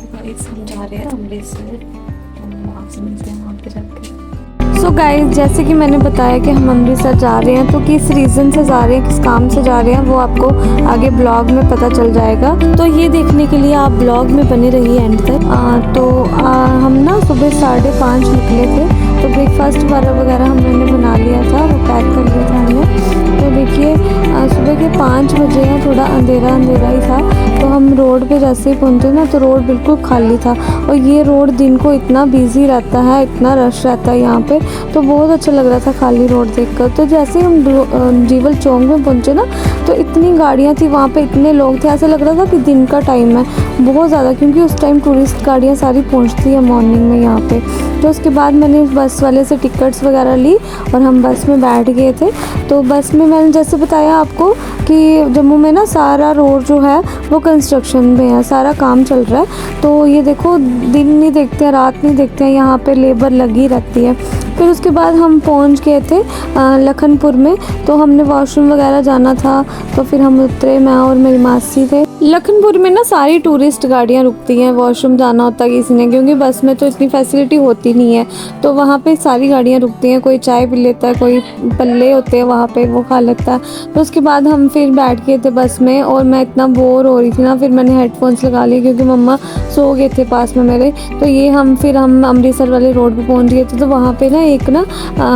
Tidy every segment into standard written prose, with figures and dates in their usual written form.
Guys हम जा रहे हैं अमृतसर, हम वहाँ से मिलते हैं वहाँ पे जाके। सो गाइस, जैसे कि मैंने बताया कि हम अमृतसर जा रहे हैं, तो किस रीज़न से जा रहे हैं, किस काम से जा रहे हैं, वो आपको आगे ब्लॉग में पता चल जाएगा। तो ये देखने के लिए आप ब्लॉग में बने रहिए एंड तक। हम ना सुबह 5:30 निकले थे, तो ब्रेकफास्ट वगैरह हमने बना लिया था, वो पैक कर लिया था हमने। तो देखिए सुबह के 5 बजे हैं, थोड़ा अंधेरा अंधेरा ही था। तो हम रोड पे जैसे ही पहुँचे ना, तो रोड बिल्कुल खाली था। और ये रोड दिन को इतना बिजी रहता है, इतना रश रहता है यहाँ पे, तो बहुत अच्छा लग रहा था खाली रोड देखकर। तो जैसे ही हम जीवल चौक में पहुँचे ना, तो इतनी गाड़ियाँ थी वहाँ पे, इतने लोग थे, ऐसा लग रहा था कि दिन का टाइम है बहुत ज़्यादा, क्योंकि उस टाइम टूरिस्ट गाड़ियाँ सारी पहुँचती है मॉर्निंग में यहाँ पे। तो उसके बाद मैंने बस वाले से टिकट्स वगैरह ली और हम बस में बैठ गए थे। तो बस में मैंने जैसे बताया आपको कि जम्मू में ना सारा रोड जो है वो कंस्ट्रक्शन में है, सारा काम चल रहा है। तो ये देखो, दिन नहीं देखते हैं, रात नहीं देखते हैं, यहाँ पे लेबर लगी रहती है। फिर उसके बाद हम पहुँच गए थे लखनपुर में। तो हमने वॉशरूम वगैरह जाना था, तो फिर हम उतरे, मैं और मेरी मासी थे। लखनपुर में ना सारी टूरिस्ट गाड़ियाँ रुकती हैं, वॉशरूम जाना होता है किसी ने, क्योंकि बस में तो इतनी फैसिलिटी होती नहीं है। तो वहाँ पे सारी गाड़ियाँ रुकती हैं, कोई चाय पी लेता है, कोई पल्ले होते हैं वहाँ पे वो खा लेता है। तो उसके बाद हम फिर बैठ गए थे बस में, और मैं इतना बोर हो रही थी ना, फिर मैंने हेडफोन्स लगा लिए क्योंकि मम्मा सो गए थे पास में मेरे। तो ये फिर हम अमृतसर वाले रोड पर पहुँच गए थे। तो वहाँ पर ना एक ना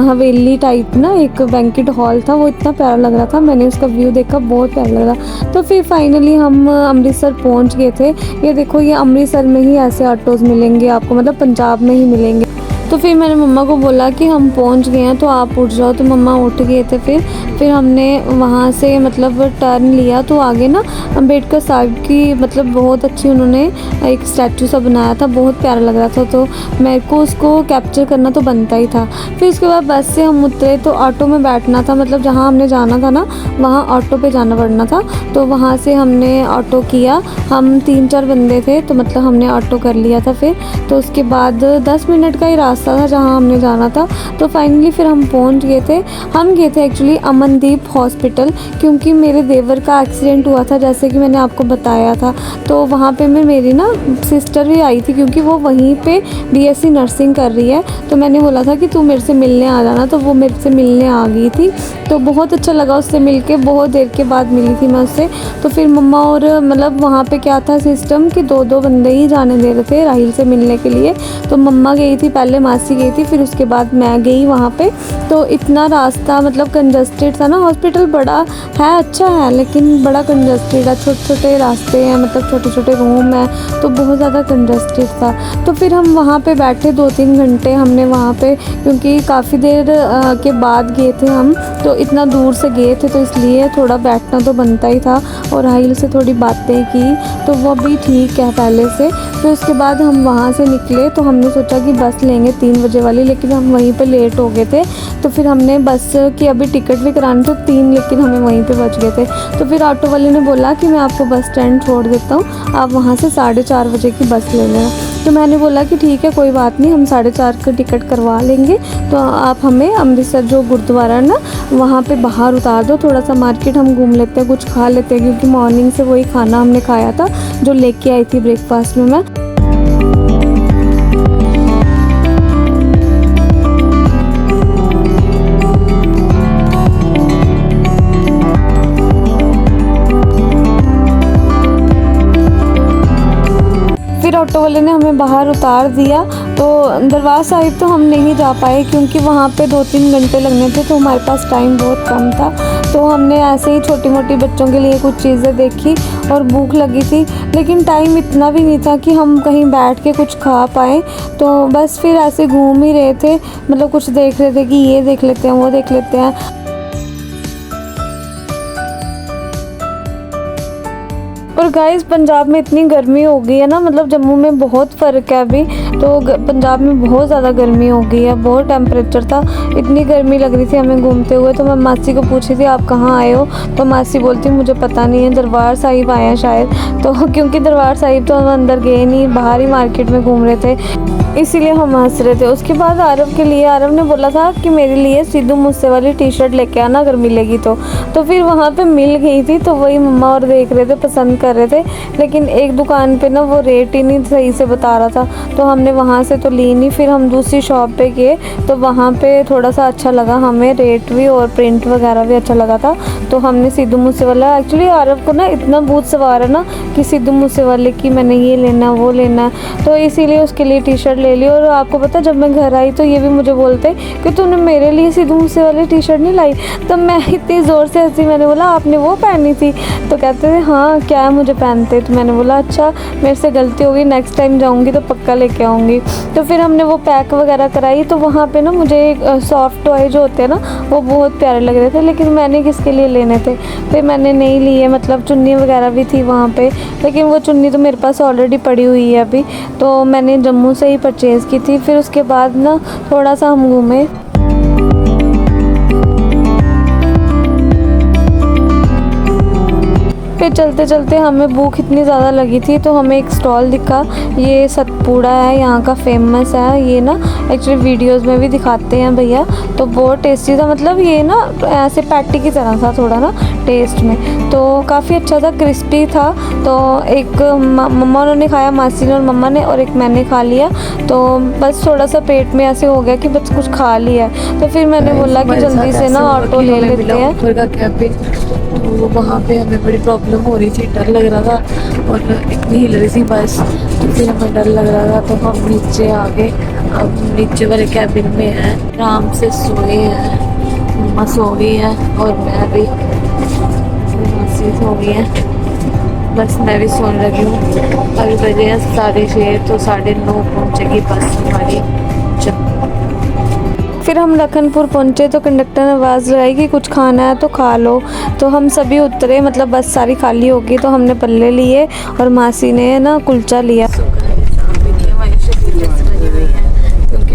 हवेली टाइप ना एक बैंक्वेट हॉल था, वो इतना प्यारा लग रहा था, मैंने उसका व्यू देखा, बहुत प्यारा लग रहा। तो फिर फाइनली हम अमृतसर पहुंच गए थे। ये देखो, ये अमृतसर में ही ऐसे ऑटोज़ मिलेंगे आपको, मतलब पंजाब में ही मिलेंगे। तो फिर मैंने मम्मा को बोला कि हम पहुंच गए हैं, तो आप उठ जाओ। तो मम्मा उठ गए थे। फिर हमने वहाँ से मतलब टर्न लिया, तो आगे ना अम्बेडकर साहब की मतलब बहुत अच्छी उन्होंने एक स्टैचू सा बनाया था, बहुत प्यारा लग रहा था। तो मेरे को उसको कैप्चर करना तो बनता ही था। फिर उसके बाद बस से हम उतरे, तो ऑटो में बैठना था, मतलब जहाँ हमने जाना था ना वहाँ ऑटो पे जाना पड़ना था। तो वहाँ से हमने ऑटो किया, हम 3-4 बंदे थे, तो मतलब हमने ऑटो कर लिया था। फिर तो उसके बाद 10 मिनट का ही रास्ता था जहाँ हमने जाना था। तो फाइनली फिर हम पहुँच गए थे। हम गए थे एक्चुअली अमनदीप हॉस्पिटल, क्योंकि मेरे देवर का एक्सीडेंट हुआ था, जैसे कि मैंने आपको बताया था। तो वहाँ पे मेरी ना सिस्टर भी आई थी, क्योंकि वो वहीं पे BSc नर्सिंग कर रही है। तो मैंने बोला था कि तू मेरे से मिलने आ जाना, तो वो मेरे से मिलने आ गई थी। तो बहुत अच्छा लगा उससे मिलके, बहुत देर के बाद मिली थी मैं उससे। तो फिर मम्मा और मतलब वहाँ पे क्या था सिस्टम कि 2-2 बंदे ही जाने दे रहे थे राहिल से मिलने के लिए। तो मम्मा गई थी पहले, मासी गई थी, फिर उसके बाद मैं गई वहाँ पे। तो इतना रास्ता मतलब कंजस्टेड था ना, हॉस्पिटल बड़ा है, अच्छा है, लेकिन बड़ा कंजस्टेड है, छोटे छोटे रास्ते हैं, मतलब छोटे छोटे रूम हैं, तो बहुत ज़्यादा कंजस्टेड था। तो फिर हम वहाँ पे बैठे 2-3 घंटे हमने वहाँ पे, क्योंकि काफ़ी देर के बाद गए थे हम, तो इतना दूर से गए थे, तो इसलिए थोड़ा बैठना तो बनता ही था। और राहिल से थोड़ी बातें की, तो वो भी ठीक है पहले से। फिर उसके बाद हम वहाँ से निकले, तो हमने सोचा कि बस लेंगे 3 बजे वाली, लेकिन हम वहीं पे लेट हो गए थे। तो फिर हमने बस की अभी टिकट भी करानी थी 3, लेकिन हमें वहीं पे बच गए थे। तो फिर ऑटो वाले ने बोला कि मैं आपको बस स्टैंड छोड़ देता हूँ, आप वहाँ से 4:30 बजे की बस ले लेना। तो मैंने बोला कि ठीक है, कोई बात नहीं, हम 4:30 का टिकट करवा लेंगे। तो आप हमें अमृतसर जो गुरुद्वारा है ना वहाँ पे बाहर उतार दो, थोड़ा सा मार्केट हम घूम लेते हैं, कुछ खा लेते हैं, क्योंकि मॉर्निंग से वही खाना हमने खाया था जो लेके आई थी ब्रेकफास्ट में मैं। ऑटो वाले ने हमें बाहर उतार दिया। तो दरबार साहिब तो हम नहीं जा पाए, क्योंकि वहाँ पे 2-3 घंटे लगने थे, तो हमारे पास टाइम बहुत कम था। तो हमने ऐसे ही छोटी मोटी बच्चों के लिए कुछ चीज़ें देखी, और भूख लगी थी, लेकिन टाइम इतना भी नहीं था कि हम कहीं बैठ के कुछ खा पाएँ। तो बस फिर ऐसे घूम ही रहे थे, मतलब कुछ देख रहे थे कि ये देख लेते हैं, वो देख लेते हैं। और गाइस, पंजाब में इतनी गर्मी हो गई है ना, मतलब जम्मू में बहुत फ़र्क है अभी, तो पंजाब में बहुत ज़्यादा गर्मी हो गई है, बहुत टेम्परेचर था, इतनी गर्मी लग रही थी हमें घूमते हुए। तो मैं मासी को पूछी थी आप कहाँ आए हो, तो मासी बोलती मुझे पता नहीं है, दरबार साहिब आए हैं शायद। तो क्योंकि दरबार साहिब तो हम अंदर गए नहीं, बाहर ही मार्केट में घूम रहे थे। इसीलिए हम हंस रहे थे। उसके बाद आरव के लिए, आरव ने बोला था कि मेरे लिए सिद्धू मूसे वाली टी शर्ट लेके आना अगर मिलेगी तो फिर वहाँ पे मिल गई थी, तो वही मम्मा और देख रहे थे, पसंद कर रहे थे। लेकिन एक दुकान पे ना वो रेट ही नहीं सही से बता रहा था, तो हमने वहाँ से तो ली नहीं। फिर हम दूसरी शॉप पे गए तो वहाँ पे थोड़ा सा अच्छा लगा हमें, रेट भी और प्रिंट वगैरह भी अच्छा लगा था, तो हमने सिद्धू मूसे वाला। एक्चुअली आरव को ना इतना भूत सवार है ना कि सिद्धू मूसे वाले की मैंने ये लेना वो लेना, तो इसीलिए उसके लिए टी शर्ट ले ली। और आपको पता जब मैं घर आई तो ये भी मुझे बोलते कि तूने मेरे लिए सिद्धू मूसे वाली टी शर्ट नहीं लाई, तो मैं इतनी ज़ोर से हंसी। मैंने बोला आपने वो पहनी थी? तो कहते थे हाँ क्या है मुझे पहनते। तो मैंने बोला अच्छा मेरे से गलती हो गई, नेक्स्ट टाइम जाऊँगी तो पक्का लेके आऊँगी। तो फिर हमने वो पैक वगैरह कराई, तो वहाँ पे ना मुझे सॉफ्ट टॉय जो होते हैं ना वो बहुत प्यारे लग रहे थे, लेकिन मैंने किसके लिए लेने थे, फिर मैंने नहीं लिए। मतलब चुन्नी वगैरह भी थी वहाँ पे, लेकिन वो चुन्नी तो मेरे पास ऑलरेडी पड़ी हुई है अभी, तो मैंने जम्मू से ही परचेज़ की थी। फिर उसके बाद ना थोड़ा सा हम घूमे। फिर चलते चलते हमें भूख इतनी ज़्यादा लगी थी, तो हमें एक स्टॉल दिखा। ये सतपूड़ा है, यहाँ का फेमस है। ये ना एक्चुअली वीडियोस में भी दिखाते हैं भैया, तो बहुत टेस्टी था। मतलब ये ना ऐसे पैटी की तरह था थोड़ा ना टेस्ट में, तो काफ़ी अच्छा था, क्रिस्पी था। तो एक मम्मा उन्होंने खाया, मासी ने और मम्मा ने, और एक मैंने खा लिया। तो बस थोड़ा सा पेट में ऐसे हो गया कि बस कुछ खा लिया है, तो फिर मैंने बोला कि जल्दी से ना ऑटो ले लेते हैं। तो वहाँ पे हमें बड़ी प्रॉब्लम हो रही थी, डर लग रहा था और इतनी हिल रही थी बस, तो फिर हमें डर लग रहा था, तो हम नीचे आ गए। अब नीचे वाले कैबिन में हैं, आराम से सोए हैं, मम्मा सो गई है और मैं भी, मासी सो गई है, बस मैं भी सोने लगी हूँ। अभी बजे हैं 6:30, तो 9:30 पहुँचेगी बस हमारी। फिर हम लखनपुर पहुँचे तो कंडक्टर ने आवाज़ लगाई कि कुछ खाना है तो खा लो, तो हम सभी उतरे। मतलब बस सारी खाली होगी, तो हमने पल्ले लिए और मासी ने ना कुलचा लिया। क्योंकि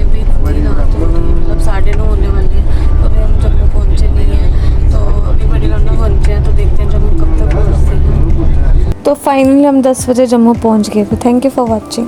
अभी पूरी रात हो गई, मतलब 9:30 होने वाली है, तो अभी हम जम्मू पहुँचे नहीं हैं, तो अभी बड़ी रौनक पहुँचे हैं, तो देखते हैं जम्मू कब तक पहुँचते हैं। तो फाइनली हम 10 बजे जम्मू पहुँच गए थे। Thank you for watching.